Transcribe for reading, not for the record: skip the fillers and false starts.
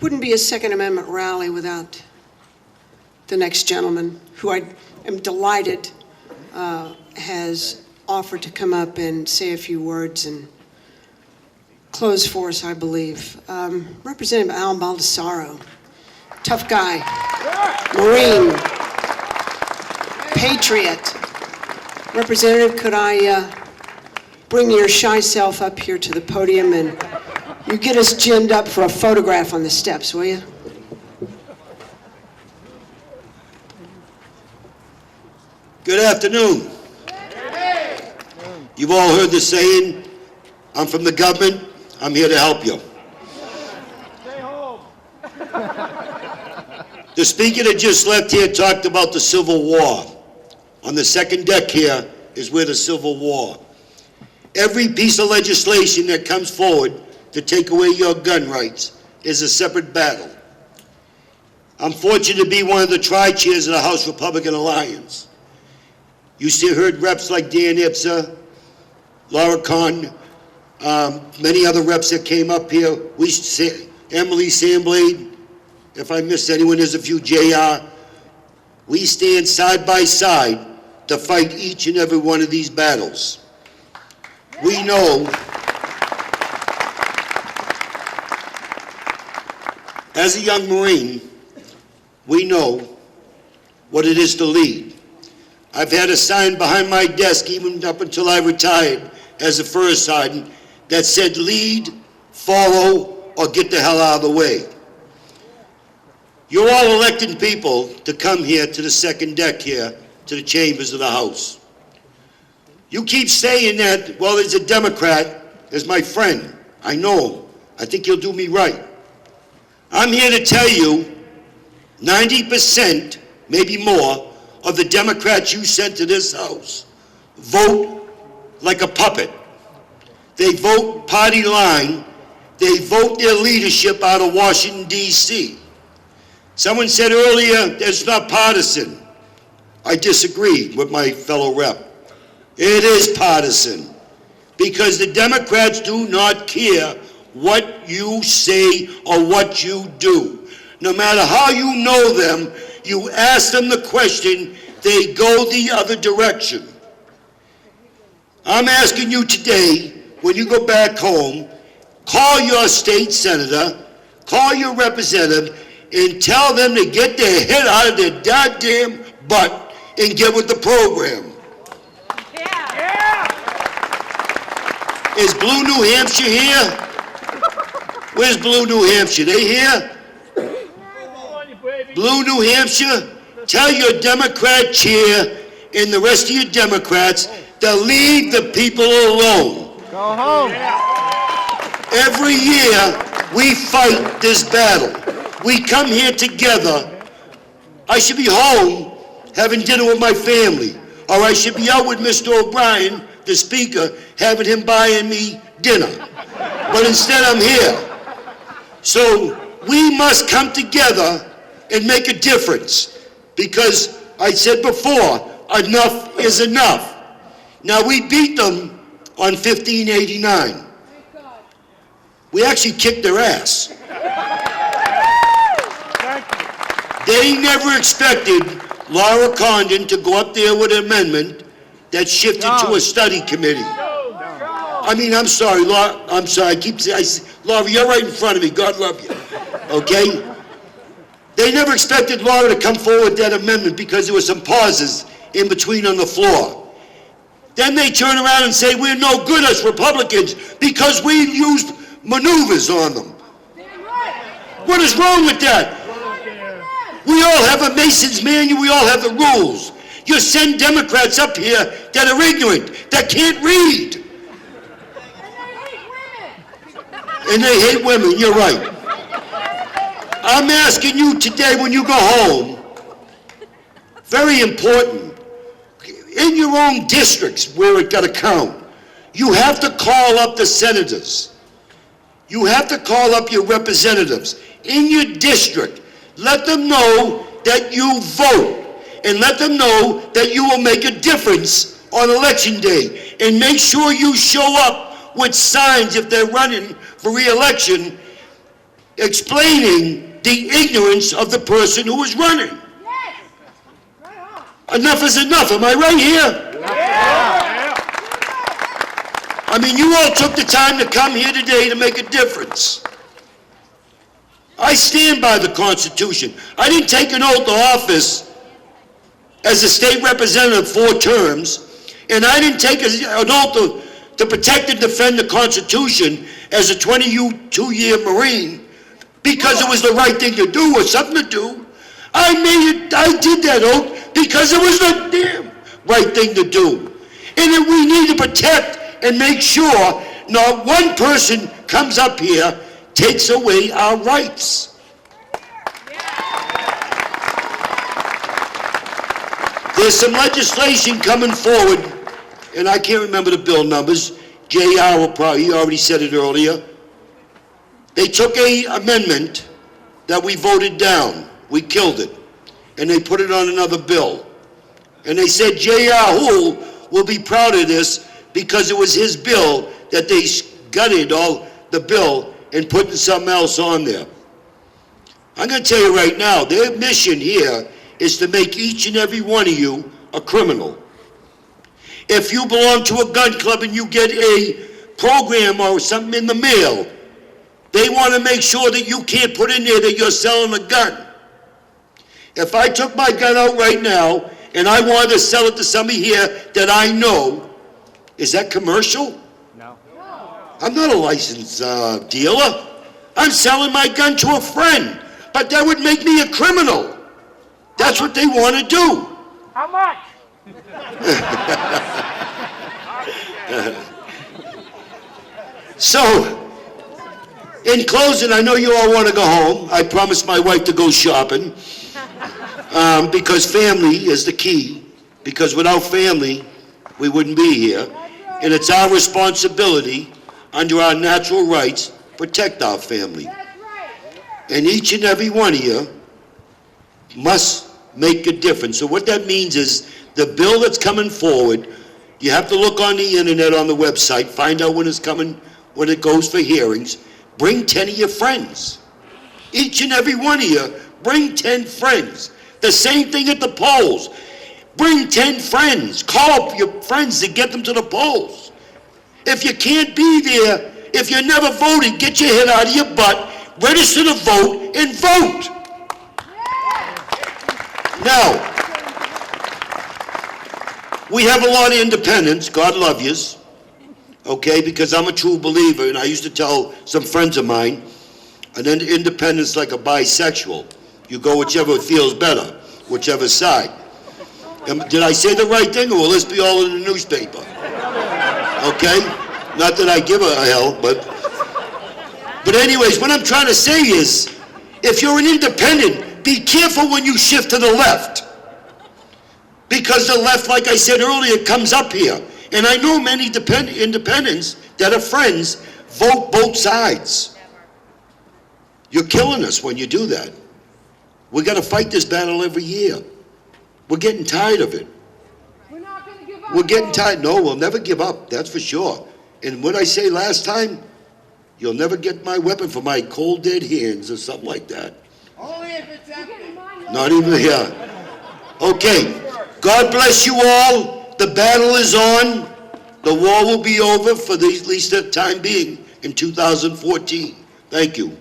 wouldn't be a Second Amendment rally without the next gentleman, who I am delighted has offered to come up and say a few words and close for us, I believe. Representative Al Baldasaro, tough guy, Marine, patriot. Representative, could I bring your shy self up here to the podium and you get us ginned up for a photograph on the steps, will you? Good afternoon. You've all heard the saying, I'm from the government, I'm here to help you. Stay home. The speaker that just left here talked about the Civil War. On the second deck here is where the Civil War. Every piece of legislation that comes forward to take away your gun rights is a separate battle. I'm fortunate to be one of the tri-chairs of the House Republican Alliance. You still heard reps like Dan Ipsa, Laura Kahn, many other reps that came up here. Emily Sandblade, if I missed anyone, there's a few, JR. We stand side by side to fight each and every one of these battles. We know, as a young Marine, we know what it is to lead. I've had a sign behind my desk, even up until I retired as a first sergeant, that said, lead, follow, or get the hell out of the way. You're all elected people to come here to the second deck here, to the chambers of the House. You keep saying that, well, there's a Democrat, as my friend. I know him. I think he'll do me right. I'm here to tell you, 90%, maybe more, of the Democrats you sent to this House vote like a puppet. They vote party line. They vote their leadership out of Washington, D.C. Someone said earlier, it's not partisan. I disagree with my fellow rep. It is partisan, because the Democrats do not care what you say or what you do. No matter how you know them, you ask them the question, they go the other direction. I'm asking you today, when you go back home, call your state senator, call your representative, and tell them to get their head out of their goddamn butt and get with the program. Is Blue New Hampshire here? Where's Blue New Hampshire? They here? Blue New Hampshire, tell your Democrat chair and the rest of you Democrats to leave the people alone. Go home. Every year we fight this battle. We come here together. I should be home having dinner with my family, or I should be out with Mr. O'Brien, the speaker, having him buying me dinner. But instead I'm here. So we must come together and make a difference, because I said before, enough is enough. Now, we beat them on 1589. We actually kicked their ass. They never expected Laura Condon to go up there with an amendment that shifted to a study committee. I mean, I'm sorry, Laura, I'm sorry, I keep saying, Laura, you're right in front of me, God love you, okay? They never expected Laura to come forward with that amendment because there were some pauses in between on the floor. Then they turn around and say, we're no good as Republicans because we used maneuvers on them. What is wrong with that? We all have a Mason's manual, we all have the rules. You send Democrats up here that are ignorant, that can't read. And they hate women, you're right. I'm asking you today when you go home, very important, in your own districts where it got to count, you have to call up the senators. You have to call up your representatives in your district. Let them know that you vote, and let them know that you will make a difference on election day. And make sure you show up with signs if they're running for re-election explaining the ignorance of the person who was running. Enough is enough, am I right here? I mean, you all took the time to come here today to make a difference. I stand by the Constitution. I didn't take an oath of office as a state representative 4 terms, and I didn't take an oath to protect and defend the Constitution as a 22-year Marine because it was the right thing to do or something to do. I did that oath because it was the damn right thing to do. And that we need to protect and make sure not one person comes up here, takes away our rights. There's some legislation coming forward, and I can't remember the bill numbers. JR will probably, he already said it earlier. They took a amendment that we voted down. We killed it. And they put it on another bill. And they said J.R. Houle will be proud of this because it was his bill that they gutted all the bill and put something else on there. I'm going to tell you right now, their mission here is to make each and every one of you a criminal. If you belong to a gun club and you get a program or something in the mail, they want to make sure that you can't put in there that you're selling a gun. If I took my gun out right now and I wanted to sell it to somebody here that I know, is that commercial? No. I'm not a licensed dealer. I'm selling my gun to a friend, but that would make me a criminal. That's what they want to do. How much? So, in closing, I know you all want to go home. I promised my wife to go shopping because family is the key. Because without family, we wouldn't be here. And it's our responsibility, under our natural rights, protect our family. And each and every one of you must make a difference. So what that means is the bill that's coming forward, you have to look on the internet, on the website, find out when it's coming, when it goes for hearings. Bring 10 of your friends. Each and every one of you, bring 10 friends. The same thing at the polls. Bring 10 friends. Call up your friends to get them to the polls. If you can't be there, if you never voted, get your head out of your butt, register to vote, and vote. Now, we have a lot of independents, God love yous, okay, because I'm a true believer, and I used to tell some friends of mine, an independent's like a bisexual. You go whichever feels better, whichever side. Did I say the right thing, or will this be all in the newspaper? Okay? Not that I give a hell, but anyways, what I'm trying to say is, if you're an independent, be careful when you shift to the left. Because the left, like I said earlier, comes up here. And I know many independents that are friends vote both sides. You're killing us when you do that. We got to fight this battle every year. We're getting tired of it. We're not going to give up. We're getting tired. No, we'll never give up, that's for sure. And what I say last time, you'll never get my weapon from my cold dead hands or something like that. Only if it's empty. Not even here. Okay. God bless you all. The battle is on. The war will be over for at least the time being in 2014. Thank you.